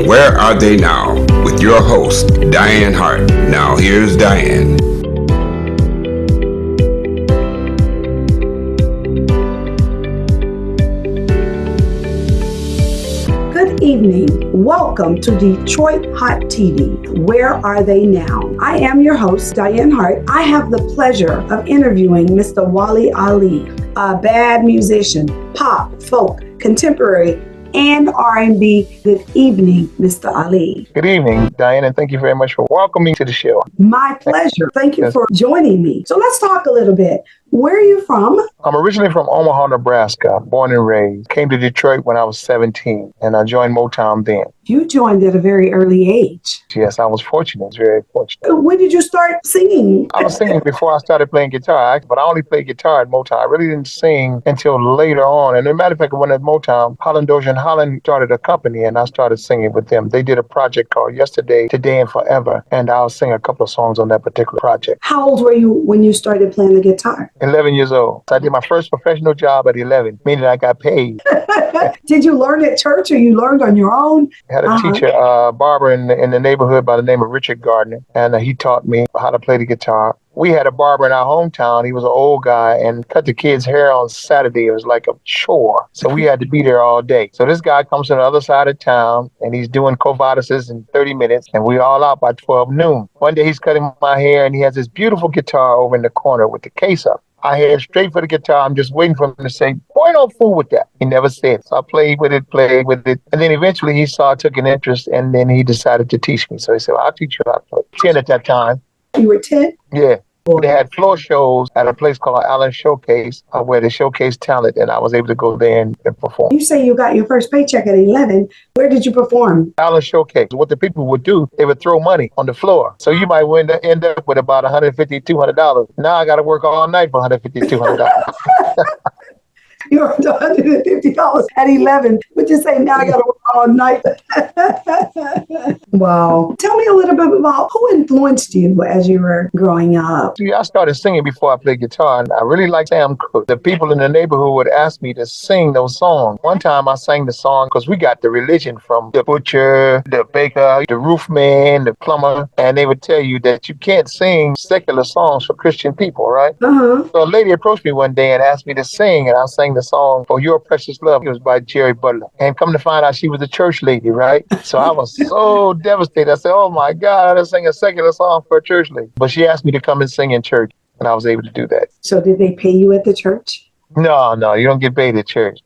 Where Are They Now? With your host, Diane Hart. Now here's Diane. Good evening. Welcome to Detroit Hot TV. Where are they now? I am your host, Diane Hart. I have the pleasure of interviewing Mr. Wali Ali, a bad musician, pop, folk, contemporary, and R&B. Good evening, Mr. Ali. Good evening, Diane, and thank you very much for welcoming me to the show. My pleasure. Thank you for joining me. So let's talk a little bit. Where are you from? I'm originally from Omaha, Nebraska, born and raised. Came to Detroit when I was 17, and I joined Motown then. You joined at a very early age. Yes, I was fortunate, very fortunate. When did you start singing? I was singing before I started playing guitar, but I only played guitar at Motown. I really didn't sing until later on. And as a matter of fact, when at Motown, Holland, Dozier and Holland started a company, and I started singing with them. They did a project called Yesterday, Today, and Forever, and I'll sing a couple of songs on that particular project. How old were you when you started playing the guitar? 11 years old. So I did my first professional job at 11, meaning I got paid. Did you learn at church or you learned on your own? I had a teacher, barber in the neighborhood by the name of Richard Gardner, and he taught me how to play the guitar. We had a barber in our hometown. He was an old guy and cut the kids' hair on Saturday. It was like a chore. So we had to be there all day. So this guy comes from the other side of town and he's doing covadises in 30 minutes and we all out by 12 noon. One day he's cutting my hair and he has this beautiful guitar over in the corner with the case up. I head straight for the guitar. I'm just waiting for him to say, boy, don't fool with that. He never said. So I played with it. And then eventually he took an interest, and then he decided to teach me. So he said, well, I'll teach you how to play. 10 at that time. You were 10? Yeah. They had floor shows at a place called Allen Showcase where they showcase talent, and I was able to go there and perform. You say you got your first paycheck at 11. Where did you perform? Allen Showcase. What the people would do, they would throw money on the floor. So you might end up with about $150, $200. Now I got to work all night for $150, $200. You earned $150 at 11. But you say, now I got to work all night. Wow. Tell me a little bit about who influenced you as you were growing up. See, I started singing before I played guitar, and I really liked Sam Cooke. The people in the neighborhood would ask me to sing those songs. One time I sang the song because we got the religion from the butcher, the baker, the roofman, the plumber, and they would tell you that you can't sing secular songs for Christian people, right? So a lady approached me one day and asked me to sing, and I sang the song For Your Precious Love. It was by Jerry Butler. And come to find out she was a church lady, right? So I was so devastated. I said, oh my God, I done sang a secular song for a church lady. But she asked me to come and sing in church, and I was able to do that. So did they pay you at the church? No, you don't get paid at church.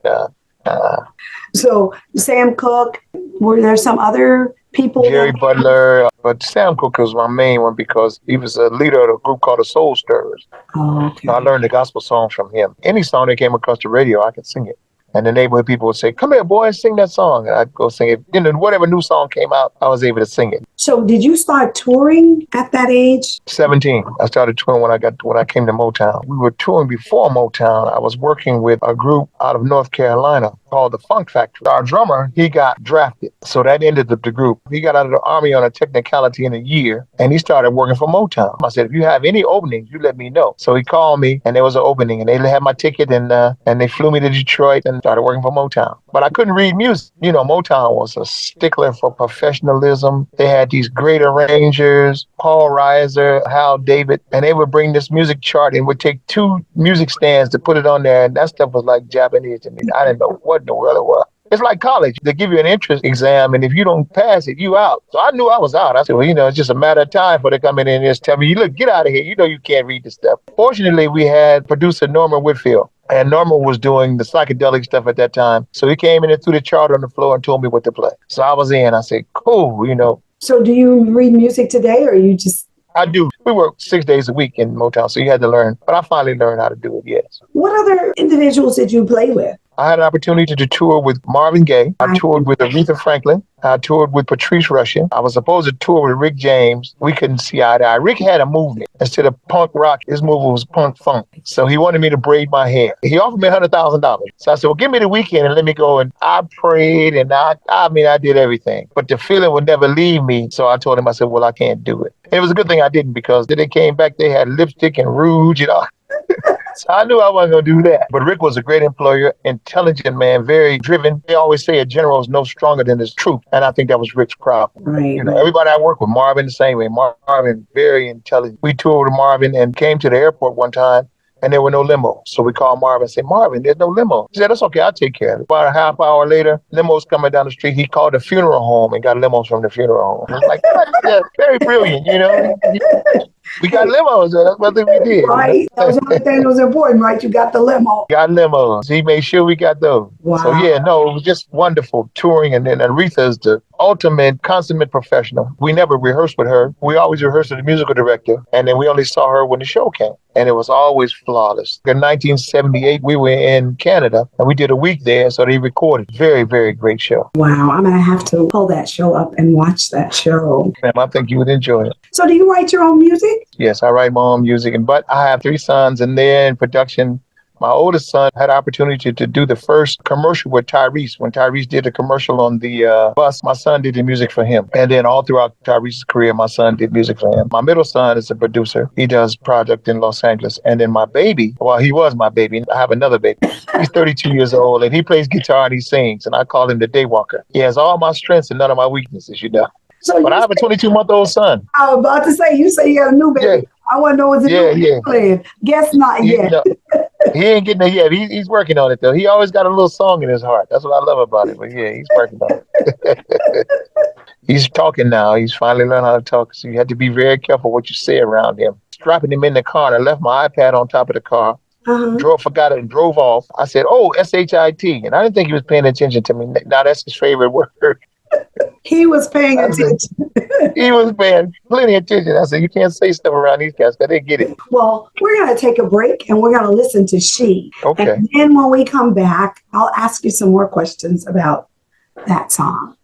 So Sam Cooke, were there some other people? Jerry Butler, but Sam Cooke was my main one because he was a leader of a group called the Soul Stirrers. Oh, okay. So I learned the gospel songs from him. Any song that came across the radio, I could sing it. And the neighborhood people would say, come here, boy, and sing that song. And I'd go sing it. You know, whatever new song came out, I was able to sing it. So did you start touring at that age? 17. I started touring when I came to Motown. We were touring before Motown. I was working with a group out of North Carolina called the Funk Factory. Our drummer, he got drafted. So that ended the group. He got out of the Army on a technicality in a year, and he started working for Motown. I said, if you have any openings, you let me know. So he called me, and there was an opening, and they had my ticket, and they flew me to Detroit and started working for Motown. But I couldn't read music. You know, Motown was a stickler for professionalism. They had these great arrangers, Paul Reiser, Hal David, and they would bring this music chart and would take 2 music stands to put it on there, and that stuff was like Japanese to me. I didn't know what in the world it was. It's like college. They give you an entrance exam, and if you don't pass it, you out. So I knew I was out. I said, well, it's just a matter of time for they come in and just tell me, look, get out of here. You know you can't read this stuff. Fortunately, we had producer Norman Whitfield, and Norman was doing the psychedelic stuff at that time. So he came in and threw the chart on the floor and told me what to play. So I was in. I said, cool, So do you read music today, or you just... I do. We work 6 days a week in Motown, so you had to learn. But I finally learned how to do it, yes. What other individuals did you play with? I had an opportunity to tour with Marvin Gaye. I toured with Aretha Franklin. I toured with Patrice Rushen. I was supposed to tour with Rick James. We couldn't see eye to eye. Rick had a movement. Instead of punk rock, his movement was punk funk. So he wanted me to braid my hair. He offered me $100,000. So I said, well, give me the weekend and let me go. And I prayed and I did everything. But the feeling would never leave me. So I told him, I said, well, I can't do it. And it was a good thing I didn't, because then they came back, they had lipstick and rouge and all. So I knew I wasn't going to do that. But Rick was a great employer, intelligent man, very driven. They always say a general is no stronger than his troop. And I think that was Rick's problem. Right. Everybody I worked with, Marvin the same way. Marvin, very intelligent. We toured with Marvin and came to the airport one time. And there were no limos. So we called Marvin and said, Marvin, there's no limo. He said, that's okay, I'll take care of it. About a half hour later, limos coming down the street. He called the funeral home and got limos from the funeral home. I was like, yeah, very brilliant, We got limos, so that's what we did. Right. That was the only thing that was important, right? You got the limo. Got limos. He made sure we got those. Wow. So it was just wonderful touring. And then Aretha is the ultimate, consummate professional. We never rehearsed with her. We always rehearsed with the musical director. And then we only saw her when the show came. And it was always flawless. In 1978, we were in Canada and we did a week there. So they recorded. Very, very great show. Wow. I'm going to have to pull that show up and watch that show. Ma'am, I think you would enjoy it. So do you write your own music? Yes, I write my own music, but I have 3 sons and they're in production. My oldest son had an opportunity to do the first commercial with Tyrese. When Tyrese did the commercial on the bus, my son did the music for him. And then all throughout Tyrese's career, my son did music for him. My middle son is a producer. He does project in Los Angeles. And then my baby, well, he was my baby. I have another baby. He's 32 years old and he plays guitar and he sings. And I call him the Daywalker. He has all my strengths and none of my weaknesses, But I have a 22-month-old son. I was about to say, you say you have a new baby. Yeah. I want to know what's the playing. Guess not yet. He ain't getting it yet. He's working on it, though. He always got a little song in his heart. That's what I love about it. But he's working on it. He's talking now. He's finally learned how to talk. So you have to be very careful what you say around him. Dropping him in the car, and I left my iPad on top of the car. Forgot it and drove off. I said, SHIT. And I didn't think he was paying attention to me. Now that's his favorite word. He was paying attention. He was paying plenty of attention. I said, you can't say stuff around these guys because they get it. Well, we're going to take a break and we're going to listen to She. Okay. And then when we come back, I'll ask you some more questions about that song.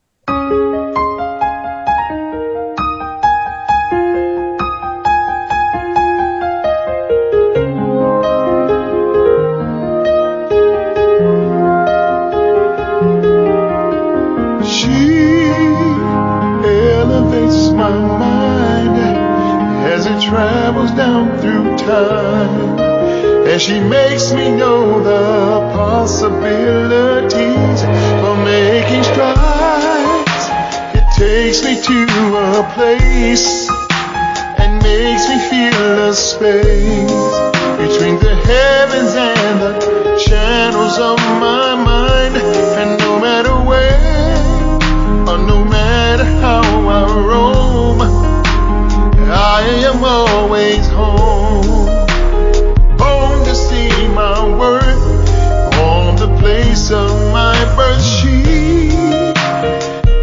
My mind as it travels down through time, and she makes me know the possibilities for making strides. It takes me to a place and makes me feel a space between the heavens and the channels of my mind. And no matter where or no matter how I roam, I am always home. Home to see my worth on the place of my birth. She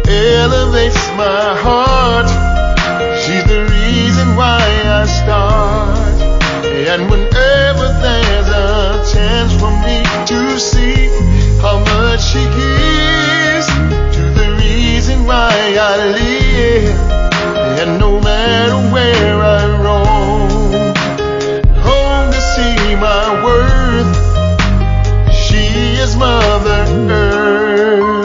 elevates my heart. She's the reason why I start. And whenever there's a chance for me to see how much she gives to the reason why I live, and no matter where I roam, home to see my worth. She is Mother Earth.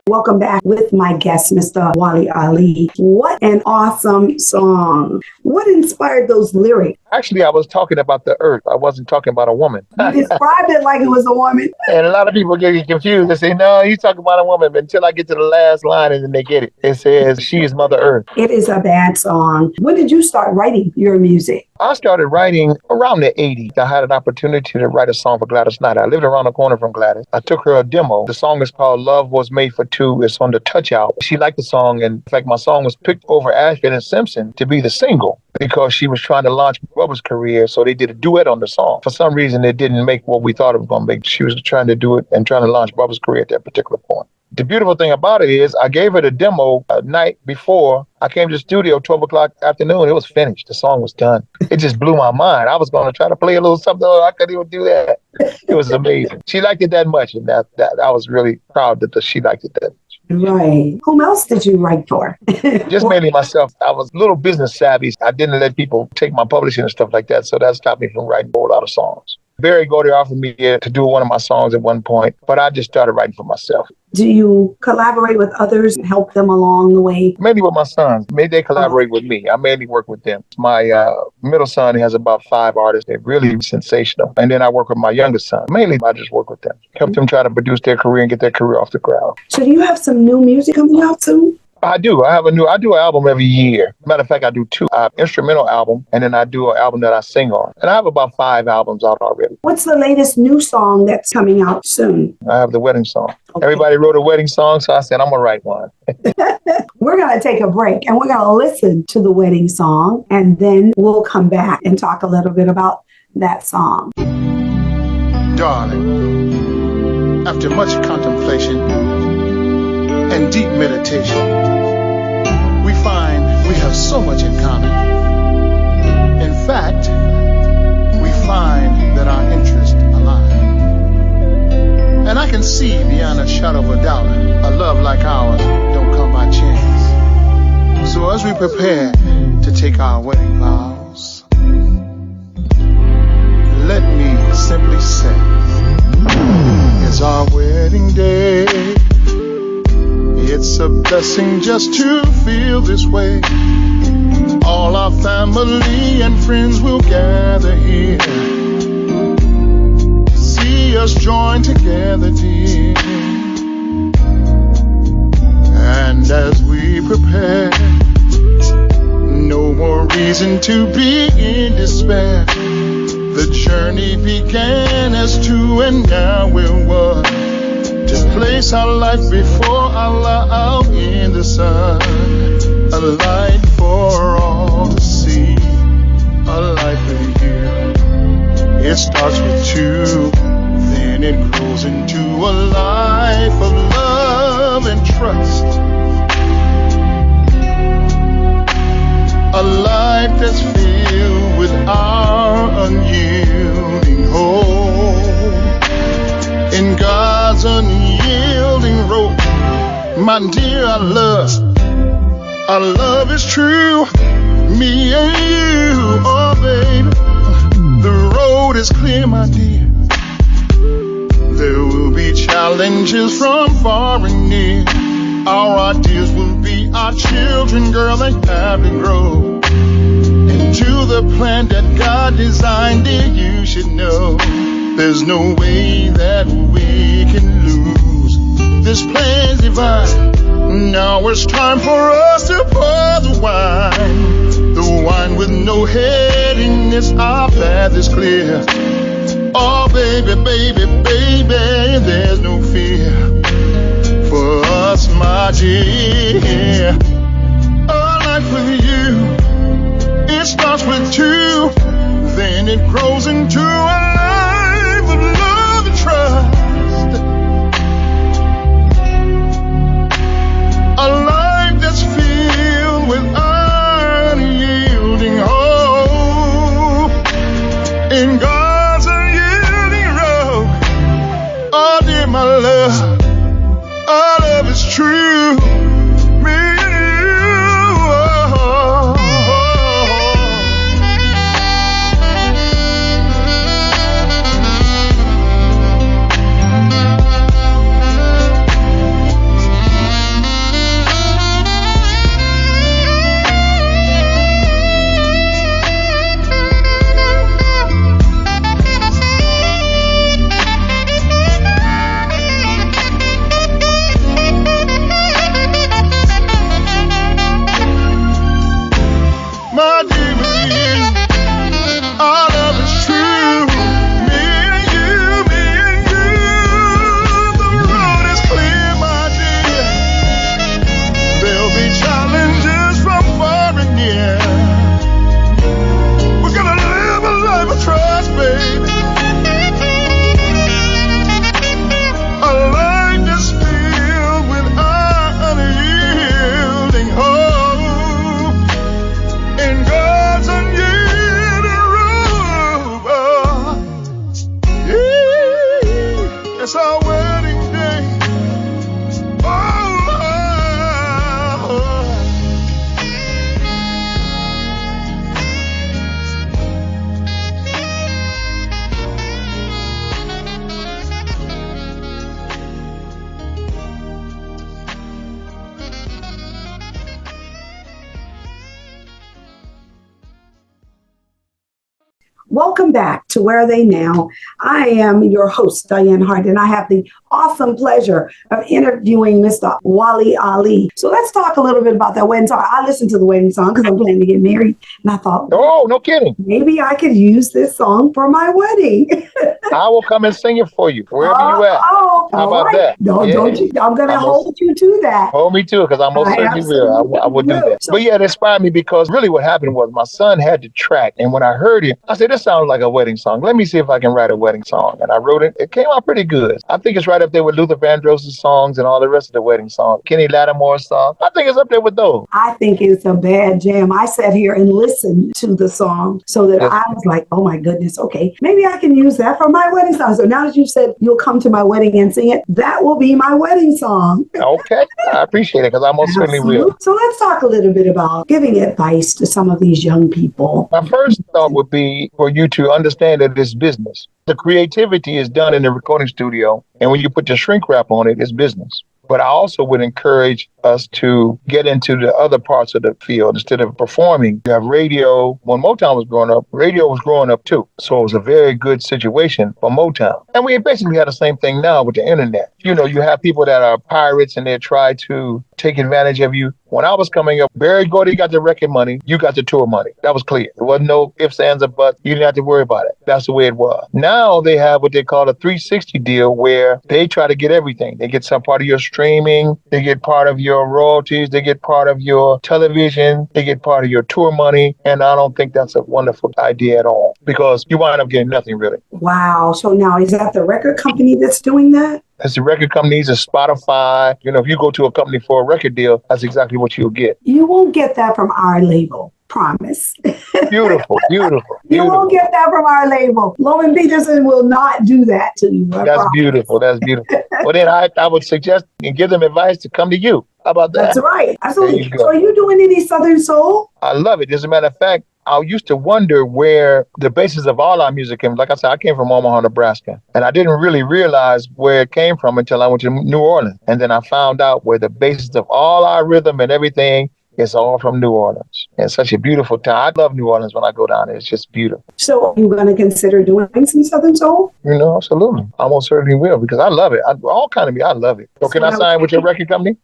Welcome back with my guest, Mr. Wali Ali. What an awesome song. What inspired those lyrics? Actually, I was talking about the earth. I wasn't talking about a woman. You described it like it was a woman. And a lot of people get confused. They say, no, he's talking about a woman. But until I get to the last line and then they get it. It says, she is Mother Earth. It is a bad song. When did you start writing your music? I started writing around the 80s. I had an opportunity to write a song for Gladys Knight. I lived around the corner from Gladys. I took her a demo. The song is called Love Was Made for Two. It's on the Touch album. She liked the song. And in fact, my song was picked over Ashford and Simpson to be the single because she was trying to launch Bubba's career. So they did a duet on the song. For some reason, it didn't make what we thought it was going to make. She was trying to do it and trying to launch Bubba's career at that particular point. The beautiful thing about it is I gave her the demo a night before I came to the studio, 12 o'clock afternoon. It was finished. The song was done. It just blew my mind. I was going to try to play a little something. I couldn't even do that. It was amazing. She liked it that much. And that I was really proud that she liked it that much. Right. Whom else did you write for? Just mainly myself. I was a little business savvy. I didn't let people take my publishing and stuff like that. So that stopped me from writing a whole lot of songs. Barry Gordy offered me to do one of my songs at one point, but I just started writing for myself. Do you collaborate with others and help them along the way? Mainly with my sons. Maybe they collaborate with me. I mainly work with them. My middle son has about 5 artists. They're really sensational. And then I work with my youngest son. Mainly, I just work with them. Help them try to produce their career and get their career off the ground. So do you have some new music coming out soon? I do. I do an album every year. Matter of fact, I do 2 instrumental album, and then I do an album that I sing on. And I have about 5 albums out already. What's the latest new song that's coming out soon? I have the wedding song. Okay. Everybody wrote a wedding song, so I said, I'm going to write one. We're going to take a break, and we're going to listen to the wedding song, and then we'll come back and talk a little bit about that song. Darling, after much contemplation and deep meditation, we find we have so much in common. In fact, we find that our interests align. And I can see beyond a shadow of a doubt, a love like ours don't come by chance. So as we prepare to take our wedding vows, let me simply say, it's our wedding day. It's a blessing just to feel this way. All our family and friends will gather here. See us join together, dear. And as we prepare, no more reason to be in despair. The journey began as 2 and now we're 1. To place our life before Allah out in the sun. A light for all to see. A life with you. It starts with 2, then it grows into a life of love and trust. A life that's filled with our unyielding hope. In God's unyielding rope, my dear, our love is true. Me and you, oh baby, the road is clear, my dear. There will be challenges from far and near. Our ideas will be our children, girl, they have to grow into the plan that God designed, dear, you should know. There's no way that we can lose. This plan's divine. Now it's time for us to pour the wine with no headiness. Our path is clear. Oh, baby, baby, baby, there's no fear for us, my dear. A life with you, it starts with 2, then it grows into a life of love and trust. A life that's filled with unyielding hope. In God's unyielding road. Oh dear, my love, our love is true. Welcome back to Where Are They Now? I am your host, Diane Hart, and I have the awesome pleasure of interviewing Mr. Wali Ali. So let's talk a little bit about that wedding song. I listened to the wedding song because I'm planning to get married, and I thought, oh, no kidding. Maybe I could use this song for my wedding. I will come and sing it for you, wherever you at. How about that? Don't you? I'm going to hold you to that. Hold me to it, because I most certainly will. I will do that. But yeah, it inspired me because really what happened was my son had the track, and when I heard it, I said, this sounds like a wedding song. Let me see if I can write a wedding song. And I wrote it. It came out pretty good. I think it's right up there with Luther Vandross' songs and all the rest of the wedding songs. Kenny Lattimore's song. I think it's up there with those. I think it's a bad jam. I sat here and listened to the song so that I was like, oh my goodness, okay, maybe I can use that for my wedding song. So now that you said you'll come to my wedding and sing it, that will be my wedding song. Okay. I appreciate it, because I most certainly will. So let's talk a little bit about giving advice to some of these young people. My first thought would be for you to understand that it's business. The creativity is done in the recording studio, and when you put the shrink wrap on it, it's business. But I also would encourage us to get into the other parts of the field instead of performing. You have radio. When Motown was growing up, radio was growing up too. So it was a very good situation for Motown. And we basically have the same thing now with the internet. You know, you have people that are pirates and they try to take advantage of you. When I was coming up, Barry Gordy got the record money, you got the tour money. That was clear. There wasn't no ifs, ands, or buts. You didn't have to worry about it. That's the way it was. Now they have what they call a 360 deal, where they try to get everything. They get some part of your streaming, they get part of your royalties, they get part of your television, they get part of your tour money. And I don't think that's a wonderful idea at all, because you wind up getting nothing really. Wow. So now is that the record company that's doing that? That's the record companies, it's Spotify. You know, if you go to a company for a record deal, that's exactly what you'll get. You won't get that from our label. Promise. Beautiful. You won't get that from our label. Loman Peterson will not do that to you. That's beautiful. Well, then I would suggest and give them advice to come to you. How about that? That's right. Absolutely. So are you doing any Southern Soul? I love it. As a matter of fact, I used to wonder where the basis of all our music came. Like I said, I came from Omaha, Nebraska, and I didn't really realize where it came from until I went to New Orleans. And then I found out where the basis of all our rhythm and everything is all from New Orleans. And it's such a beautiful town. I love New Orleans when I go down there. It's just beautiful. So are you going to consider doing some Southern Soul? You know, absolutely. I most certainly will, because I love it. All kind of me, I love it. So can I sign with your record company?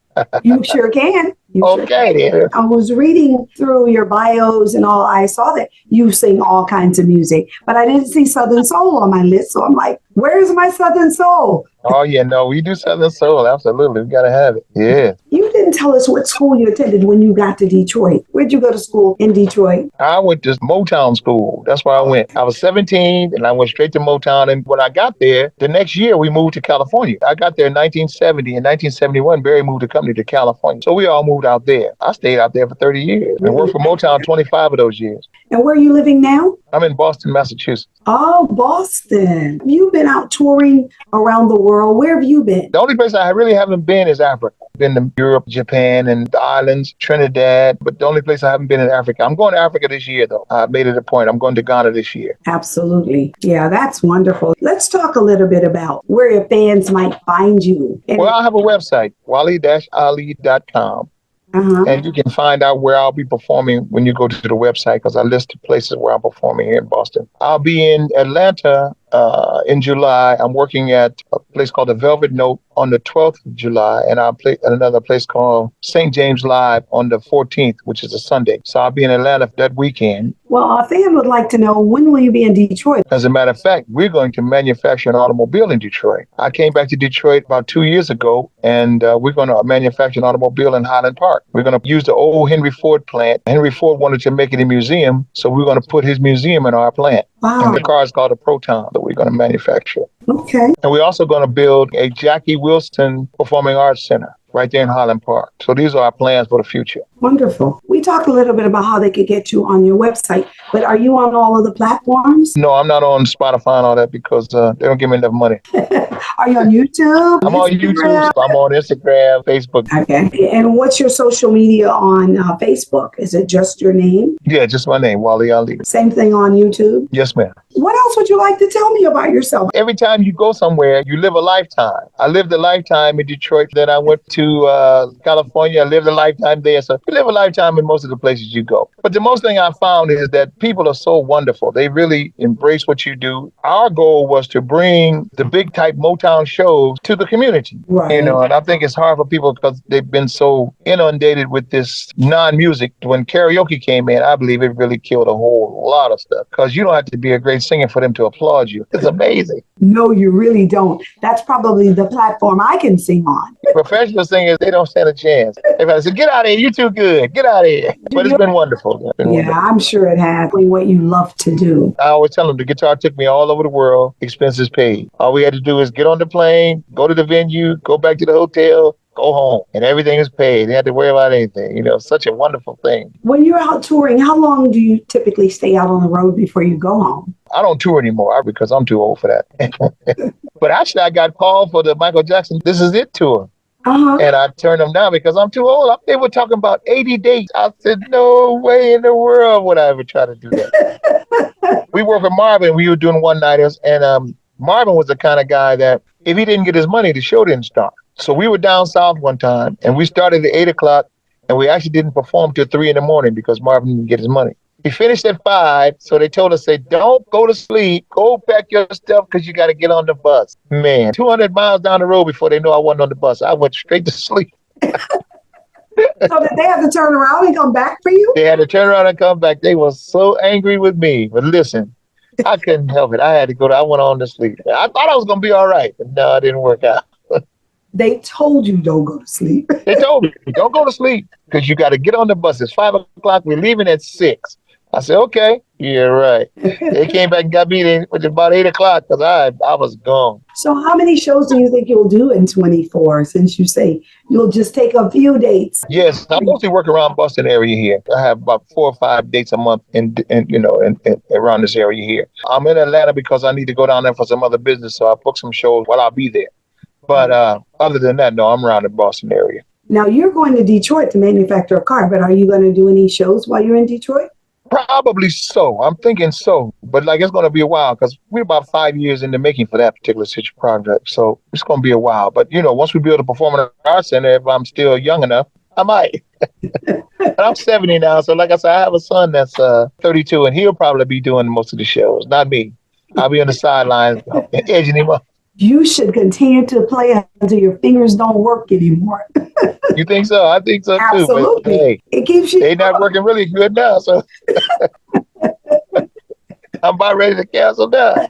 You sure can. Okay. I was reading through your bios and all. I saw that you sing all kinds of music, but I didn't see Southern Soul on my list. So I'm like, where's my Southern Soul? Oh, yeah, no, we do Southern Soul. Absolutely. We got to have it. Yeah. You didn't tell us what school you attended when you got to Detroit. Where'd you go to school in Detroit? I went to Motown school. That's where I went. I was 17 and I went straight to Motown. And when I got there, the next year we moved to California. I got there in 1970. In 1971, Barry moved the company to California. So we all moved out there. I stayed out there for 30 years and worked for Motown 25 of those years. And where are you living now? I'm in Boston, Massachusetts. Oh, Boston. You've been out touring around the world. Where have you been? The only place I really haven't been is Africa. I've been to Europe, Japan, and the islands, Trinidad. But the only place I haven't been in Africa. I'm going to Africa this year, though. I made it a point. I'm going to Ghana this year. Absolutely. Yeah, that's wonderful. Let's talk a little bit about where your fans might find you. Well, I have a website, wali-ali.com. And you can find out where I'll be performing when you go to the website, because I list the places where I'm performing here in Boston. I'll be in Atlanta in July. I'm working at a place called the Velvet Note on the 12th of July, and I'll play at another place called St. James Live on the 14th, which is a Sunday. So I'll be in Atlanta that weekend. Well, our fan would like to know, when will you be in Detroit? As a matter of fact, we're going to manufacture an automobile in Detroit. I came back to Detroit about 2 years ago, and we're going to manufacture an automobile in Highland Park. We're going to use the old Henry Ford plant. Henry Ford wanted to make it a museum, so we're going to put his museum in our plant. Wow. And the car is called a Proton that we're going to manufacture. Okay. And we're also going to build a Jackie Wilson Performing Arts Center right there in Highland Park. So these are our plans for the future. Wonderful. We talked a little bit about how they could get you on your website, but are you on all of the platforms? No, I'm not on Spotify and all that because they don't give me enough money. Are you on YouTube? I'm on YouTube. I'm on Instagram, Facebook. Okay. And what's your social media on Facebook? Is it just your name? Yeah, just my name, Wali Ali. Same thing on YouTube? Yes, ma'am. What else would you like to tell me about yourself? Every time you go somewhere, you live a lifetime. I lived a lifetime in Detroit. Then I went to California. I lived a lifetime there. So you live a lifetime in most of the places you go. But the most thing I found is that people are so wonderful. They really embrace what you do. Our goal was to bring the big type Motown shows to the community. Right. You know, and I think it's hard for people because they've been so inundated with this non-music. When karaoke came in, I believe it really killed a whole lot of stuff because you don't have to be a great singer for them to applaud you. It's amazing. No, you really don't. That's probably the platform I can sing on. Professional singers, they don't stand a chance. Everybody says, get out of here, you're too good. Get out of here. But it's been wonderful. Wonderful. I'm sure it has. What you love to do. I always tell them the guitar took me all over the world, expenses paid. All we had to do is get on the plane, go to the venue, go back to the hotel, go home, and everything is paid. You didn't have to worry about anything. You know, such a wonderful thing. When you're out touring, how long do you typically stay out on the road before you go home? I don't tour anymore because I'm too old for that. But actually, I got called for the Michael Jackson This Is It tour. Uh-huh. And I turned them down because I'm too old. They were talking about 80 dates. I said, no way in the world would I ever try to do that. We worked with Marvin. We were doing one-nighters. And Marvin was the kind of guy that if he didn't get his money, the show didn't start. So we were down south one time, and we started at 8 o'clock, and we actually didn't perform till 3 in the morning because Marvin didn't get his money. He finished at 5, so they told us, say, don't go to sleep. Go pack your stuff because you got to get on the bus. Man, 200 miles down the road before they know I wasn't on the bus. I went straight to sleep. So did they have to turn around and come back for you? They had to turn around and come back. They were so angry with me. But listen, I couldn't help it. I had to go. I went on to sleep. I thought I was going to be all right, but no, it didn't work out. They told you don't go to sleep. They told me, don't go to sleep because you got to get on the bus. It's 5 o'clock. We're leaving at 6. I said, okay. Yeah, right. They came back and got me there at about 8 o'clock because I was gone. So how many shows do you think you'll do in 24 since you say you'll just take a few dates? Yes, I mostly work around Boston area here. I have about 4 or 5 dates a month in around this area here. I'm in Atlanta because I need to go down there for some other business, so I book some shows while I'll be there. But other than that, no, I'm around the Boston area. Now, you're going to Detroit to manufacture a car, but are you going to do any shows while you're in Detroit? Probably so. I'm thinking so. But it's going to be a while because we're about 5 years in the making for that particular project. So it's going to be a while. But, once we build a performing arts center, if I'm still young enough, I might. And I'm 70 now. So like I said, I have a son that's 32, and he'll probably be doing most of the shows, not me. I'll be on the sidelines edging him up. You should continue to play until your fingers don't work anymore. You think so? I think so too. Absolutely. But, hey, it keeps you. They're not working really good now, so I'm about ready to cancel now.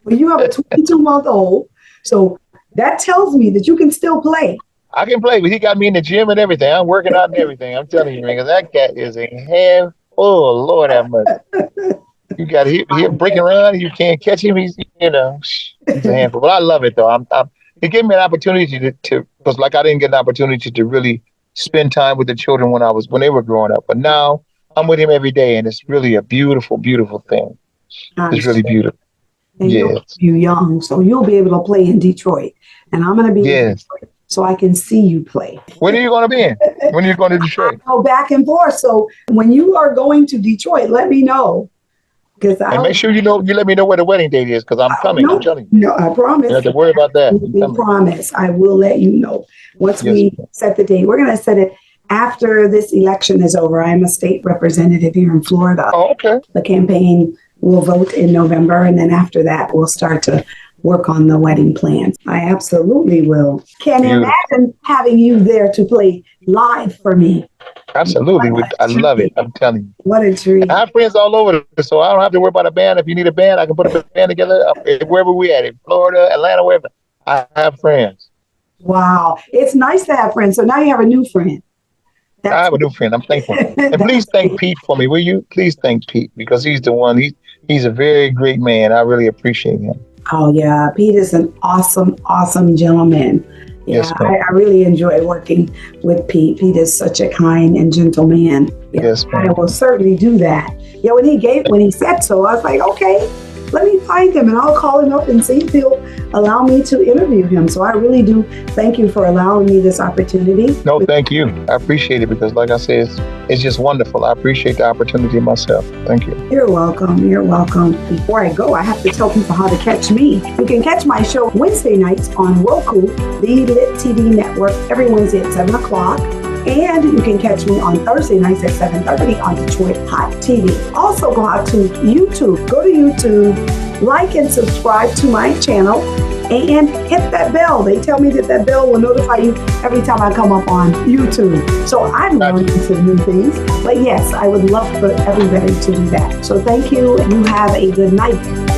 Well, you have a 22-month-old, so that tells me that you can still play. I can play, but he got me in the gym and everything. I'm working out and everything. I'm telling you, because that cat is a handful. Oh, Lord have mercy. You got he'll break around. You can't catch him. He's a handful. But I love it though. It gave me an opportunity to because I didn't get an opportunity to really spend time with the children when they were growing up. But now I'm with him every day, and it's really a beautiful, beautiful thing. It's really beautiful. And you're young, so you'll be able to play in Detroit, and I'm going to be in Detroit, so I can see you play. When are you going to be in? When are you going to Detroit? I go back and forth. So when you are going to Detroit, let me know. And make sure you let me know where the wedding date is because I'm coming. I'm telling you. No, I promise. You don't have to worry about that. I promise. I will let you know once we set the date. We're going to set it after this election is over. I'm a state representative here in Florida. Oh, okay. The campaign will vote in November, and then after that, we'll start to work on the wedding plans. I absolutely will. Can't imagine having you there to play live for me. Absolutely. I love it. I'm telling you. What a treat. I have friends all over, so I don't have to worry about a band. If you need a band, I can put a band together wherever we at, in Florida, Atlanta, wherever. I have friends. Wow. It's nice to have friends. So now you have a new friend. I have a new friend. I'm thankful. And please thank Pete for me, will you? Please thank Pete because he's the one. He's a very great man. I really appreciate him. Oh, yeah. Pete is an awesome, awesome gentleman. Yeah, yes, I really enjoy working with Pete. Pete is such a kind and gentle man. Yeah, yes, I will certainly do that. Yeah, when he said so, I was like, okay, let me find him and I'll call him up and see if he'll allow me to interview him. So I really do thank you for allowing me this opportunity. No, thank you. I appreciate it because, like I said, it's just wonderful. I appreciate the opportunity myself. Thank you. You're welcome. You're welcome. Before I go, I have to tell people how to catch me. You can catch my show Wednesday nights on Roku, the Lit TV network, every Wednesday at 7 o'clock. And you can catch me on Thursday nights at 7:30 on Detroit Hot TV. Also go out to YouTube. Go to YouTube, like and subscribe to my channel, and hit that bell. They tell me that bell will notify you every time I come up on YouTube. So I'm learning some new things. But yes, I would love for everybody to do that. So thank you. You have a good night.